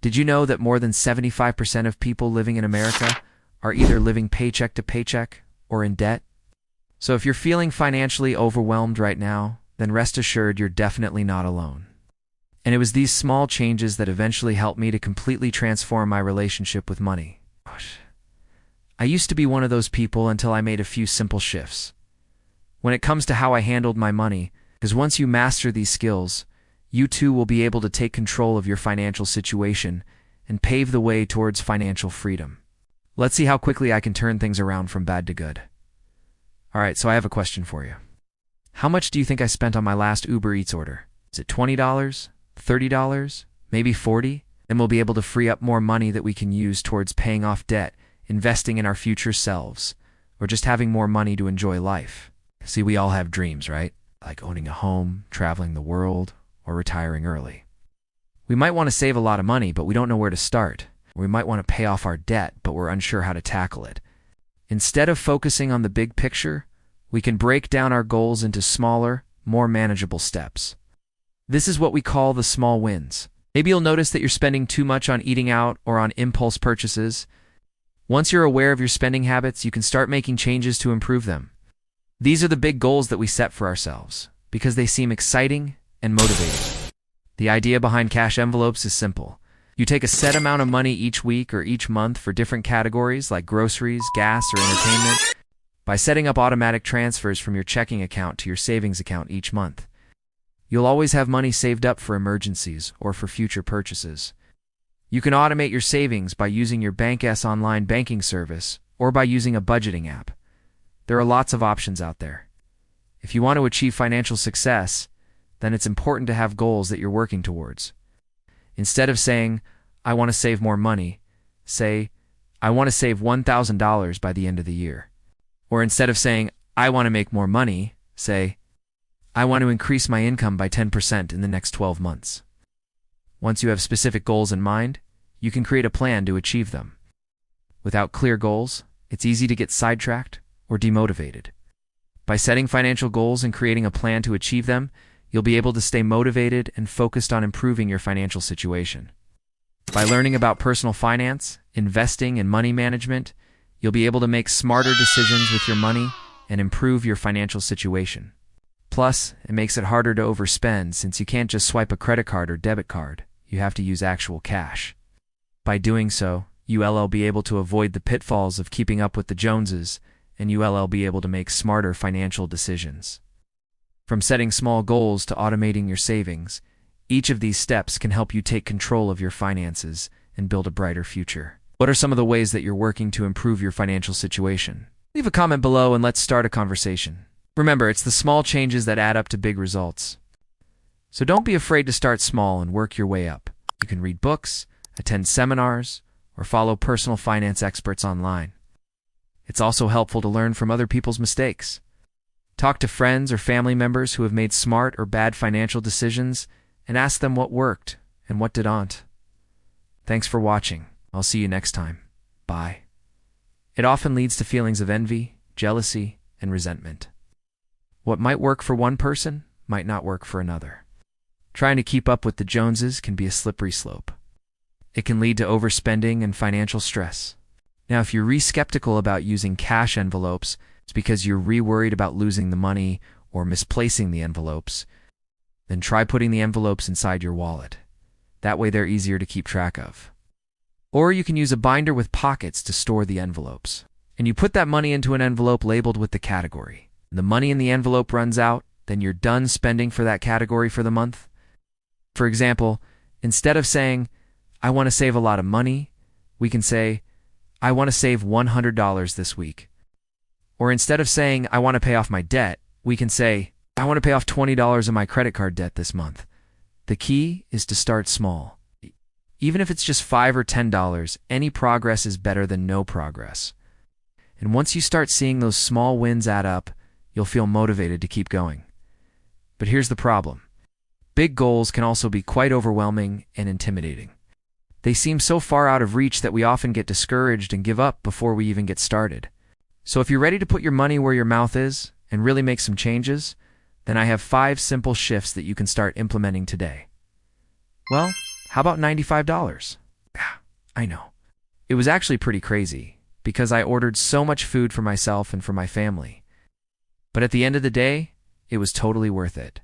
Did you know that more than 75% of people living in America are either living paycheck to paycheck or in debt? So if you're feeling financially overwhelmed right now, then rest assured you're definitely not alone. And it was these small changes that eventually helped me to completely transform my relationship with money. Gosh. I used to be one of those people until I made a few simple shifts. When it comes to how I handled my money, because once you master these skills, you too will be able to take control of your financial situation and pave the way towards financial freedom. Let's see how quickly I can turn things around from bad to good. All right, so I have a question for you. How much do you think I spent on my last Uber Eats order? Is it $20, $30, maybe $40? Then we'll be able to free up more money that we can use towards paying off debt, investing in our future selves, or just having more money to enjoy life. See, we all have dreams, right? Like owning a home, traveling the world, or retiring early. We might want to save a lot of money, but we don't know where to start. We might want to pay off our debt, but we're unsure how to tackle it. Instead of focusing on the big picture, we can break down our goals into smaller, more manageable steps. This is what we call the small wins. Maybe you'll notice that you're spending too much on eating out or on impulse purchases. Once you're aware of your spending habits, you can start making changes to improve them. These are the big goals that we set for ourselves because they seem exciting and motivating. The idea behind cash envelopes is simple. You take a set amount of money each week or each month for different categories like groceries, gas, or entertainment. By setting up automatic transfers from your checking account to your savings account each month, you'll always have money saved up for emergencies or for future purchases. You can automate your savings by using your BankS online banking service or by using a budgeting app. There are lots of options out there. If you want to achieve financial success, then it's important to have goals that you're working towards. Instead of saying, I want to save more money, say, I want to save $1,000 by the end of the year. Or instead of saying, I want to make more money, say, I want to increase my income by 10% in the next 12 months. Once you have specific goals in mind, you can create a plan to achieve them. Without clear goals, it's easy to get sidetracked or demotivated. By setting financial goals and creating a plan to achieve them, you'll be able to stay motivated and focused on improving your financial situation. By learning about personal finance, investing, and money management, you'll be able to make smarter decisions with your money and improve your financial situation. Plus, it makes it harder to overspend since you can't just swipe a credit card or debit card. You have to use actual cash. By doing so, you'll be able to avoid the pitfalls of keeping up with the Joneses, and you'll be able to make smarter financial decisions. From setting small goals to automating your savings, each of these steps can help you take control of your finances and build a brighter future. What are some of the ways that you're working to improve your financial situation? Leave a comment below and let's start a conversation. Remember, it's the small changes that add up to big results. So don't be afraid to start small and work your way up. You can read books, attend seminars, or follow personal finance experts online. It's also helpful to learn from other people's mistakes. Talk to friends or family members who have made smart or bad financial decisions and ask them what worked and what didn't. Thanks for watching. I'll see you next time. Bye. It often leads to feelings of envy, jealousy, and resentment. What might work for one person might not work for another. Trying to keep up with the Joneses can be a slippery slope. It can lead to overspending and financial stress. Now, if you're skeptical about using cash envelopes, it's because you're worried about losing the money or misplacing the envelopes, then try putting the envelopes inside your wallet. That way they're easier to keep track of. Or you can use a binder with pockets to store the envelopes. And you put that money into an envelope labeled with the category. The money in the envelope runs out, then you're done spending for that category for the month. For example, instead of saying, I want to save a lot of money, we can say, I want to save $100 this week. Or instead of saying, I want to pay off my debt, we can say, I want to pay off $20 of my credit card debt this month. The key is to start small. Even if it's just $5 or $10, any progress is better than no progress. And once you start seeing those small wins add up, you'll feel motivated to keep going. But here's the problem. Big goals can also be quite overwhelming and intimidating. They seem so far out of reach that we often get discouraged and give up before we even get started. So if you're ready to put your money where your mouth is and really make some changes, then I have 5 simple shifts that you can start implementing today. Well, how about $95? I know. It was actually pretty crazy because I ordered so much food for myself and for my family. But at the end of the day, it was totally worth it.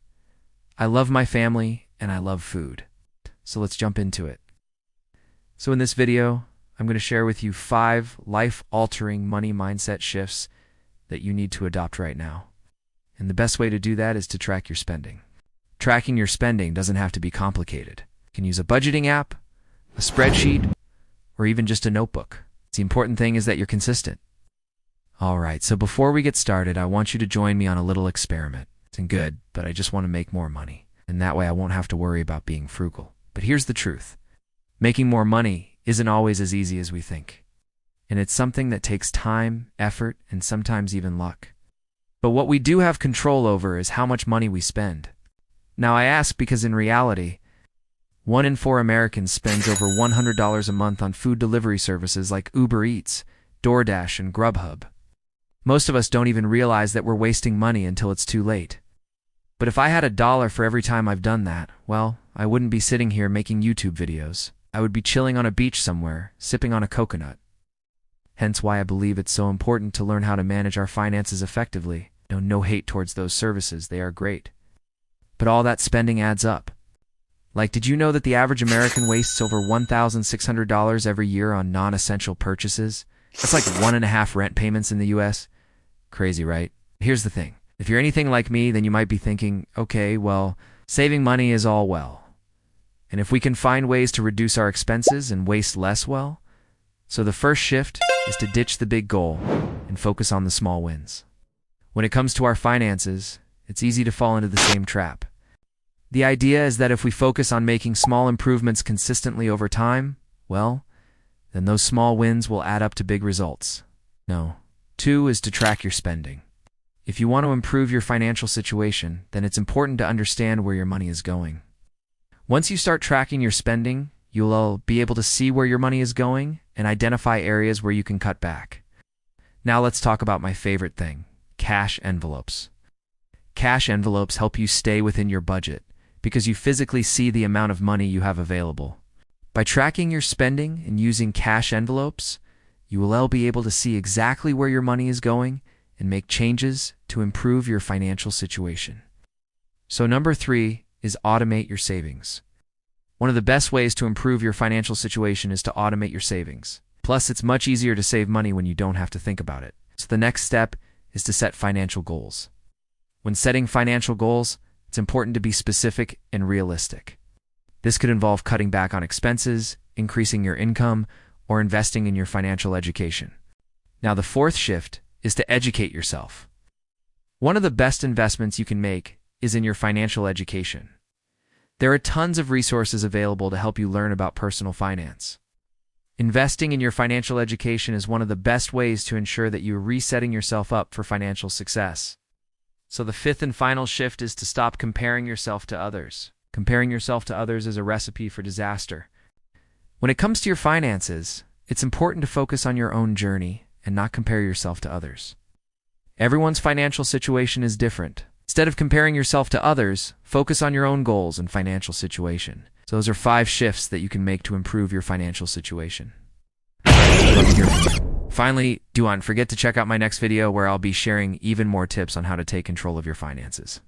I love my family and I love food. So let's jump into it. So in this video, I'm going to share with you 5 life-altering money mindset shifts that you need to adopt right now. And the best way to do that is to track your spending. Tracking your spending doesn't have to be complicated. You can use a budgeting app, a spreadsheet, or even just a notebook. The important thing is that you're consistent. All right, so before we get started, I want you to join me on a little experiment. It's good, but I just want to make more money. And that way I won't have to worry about being frugal. But here's the truth. Making more money isn't always as easy as we think. And it's something that takes time, effort, and sometimes even luck. But what we do have control over is how much money we spend. Now I ask because in reality, 1 in 4 Americans spends over $100 a month on food delivery services like Uber Eats, DoorDash, and Grubhub. Most of us don't even realize that we're wasting money until it's too late. But if I had $1 for every time I've done that, well, I wouldn't be sitting here making YouTube videos. I would be chilling on a beach somewhere, sipping on a coconut. Hence why I believe it's so important to learn how to manage our finances effectively. No hate towards those services, they are great. But all that spending adds up. Like, did you know that the average American wastes over $1,600 every year on non-essential purchases? That's like 1.5 rent payments in the US. Crazy, right? Here's the thing. If you're anything like me, then you might be thinking, okay, well, saving money is all well. And if we can find ways to reduce our expenses and waste less, well. So the first shift is to ditch the big goal and focus on the small wins. When it comes to our finances, it's easy to fall into the same trap. The idea is that if we focus on making small improvements consistently over time, well, then those small wins will add up to big results. No. 2 is to track your spending. If you want to improve your financial situation, then it's important to understand where your money is going. Once you start tracking your spending, you'll be able to see where your money is going and identify areas where you can cut back. Now let's talk about my favorite thing, cash envelopes. Cash envelopes help you stay within your budget because you physically see the amount of money you have available. By tracking your spending and using cash envelopes, you will be able to see exactly where your money is going and make changes to improve your financial situation. So number 3 is automate your savings. One of the best ways to improve your financial situation is to automate your savings. Plus, it's much easier to save money when you don't have to think about it. So the next step is to set financial goals. When setting financial goals, it's important to be specific and realistic. This could involve cutting back on expenses, increasing your income, or investing in your financial education. Now, the 4th shift is to educate yourself. One of the best investments you can make is in your financial education. There are tons of resources available to help you learn about personal finance. Investing in your financial education is one of the best ways to ensure that you're resetting yourself up for financial success. So the 5th and final shift is to stop comparing yourself to others. Comparing yourself to others is a recipe for disaster. When it comes to your finances, it's important to focus on your own journey and not compare yourself to others. Everyone's financial situation is different. Instead of comparing yourself to others, focus on your own goals and financial situation. So those are 5 shifts that you can make to improve your financial situation. Finally, don't forget to check out my next video where I'll be sharing even more tips on how to take control of your finances.